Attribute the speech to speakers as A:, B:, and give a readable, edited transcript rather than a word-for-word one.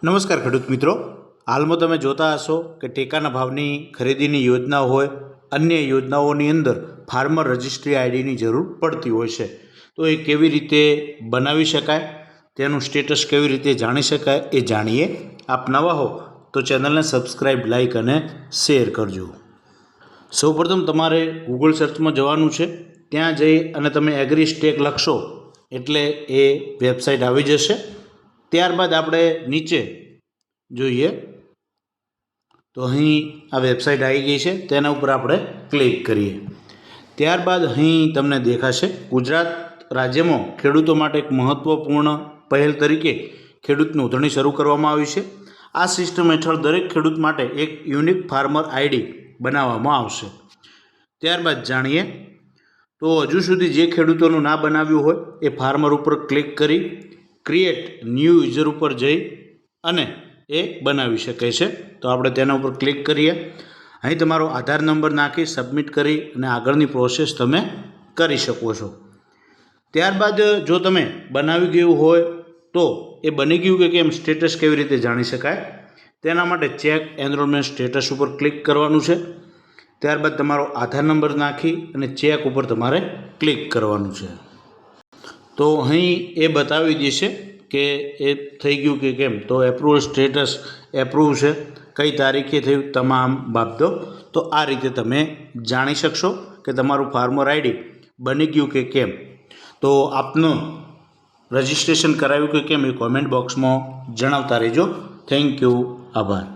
A: નમસ્કાર ખેડૂત મિત્રો, હાલમાં તમે જોતા હશો કે ટેકાના ભાવની ખરીદીની યોજના હોય, અન્ય યોજનાઓની અંદર ફાર્મર રજિસ્ટ્રી આઈડીની જરૂર પડતી હોય છે. તો એ કેવી રીતે બનાવી શકાય, તેનું સ્ટેટસ કેવી રીતે જાણી શકાય એ જાણીએ. આપ નવા હો તો ચેનલને સબસ્ક્રાઈબ, લાઈક અને શેર કરજો. સૌપ્રથમ તમારે ગૂગલ સર્ચમાં જવાનું છે. ત્યાં જઈ અને તમે એગ્રીસ્ટેક લખશો એટલે એ વેબસાઇટ આવી જશે. ત્યારબાદ આપણે નીચે જોઈએ તો અહીં આ વેબસાઇટ આવી ગઈ છે, તેના ઉપર આપણે ક્લિક કરીએ. ત્યારબાદ અહીં તમને દેખાશે ગુજરાત રાજ્યમાં ખેડૂતો માટે એક મહત્ત્વપૂર્ણ પહેલ તરીકે ખેડૂત નોંધણી શરૂ કરવામાં આવી છે. આ સિસ્ટમ હેઠળ દરેક ખેડૂત માટે એક યુનિક ફાર્મર આઈડી બનાવવામાં આવશે. ત્યારબાદ જાણીએ તો હજુ સુધી જે ખેડૂતોનું ના બનાવ્યું હોય એ ફાર્મર ઉપર ક્લિક કરી ક્રિએટ ન્યૂ યુઝર ઉપર જઈ અને એ બનાવી શકે છે. તો આપણે તેના ઉપર ક્લિક કરીએ. અહીં તમારો આધાર નંબર નાખી સબમિટ કરી અને આગળની પ્રોસેસ તમે કરી શકો છો. ત્યારબાદ જો તમે બનાવી ગયું હોય તો એ બની ગયું કે કેમ, સ્ટેટસ કેવી રીતે જાણી શકાય, તેના માટે ચેક એનરોલમેન્ટ સ્ટેટસ ઉપર ક્લિક કરવાનું છે. ત્યારબાદ તમારો આધાર નંબર નાખી અને ચેક ઉપર તમારે ક્લિક કરવાનું છે. તો અહીં એ બતાવી દેશે કે એ થઈ ગયું કે કેમ. તો એપ્રુવલ સ્ટેટસ એપ્રુવ છે, કઈ તારીખે થયું, તમામ બાબતો. તો આ રીતે તમે જાણી શકશો કે તમારું ફાર્મર આઈડી બની ગયું કે કેમ. તો આપનું રજિસ્ટ્રેશન કરાવ્યું કે કેમ એ કોમેન્ટ બોક્સમાં જણાવતા રહેજો. થેન્ક યુ, આભાર.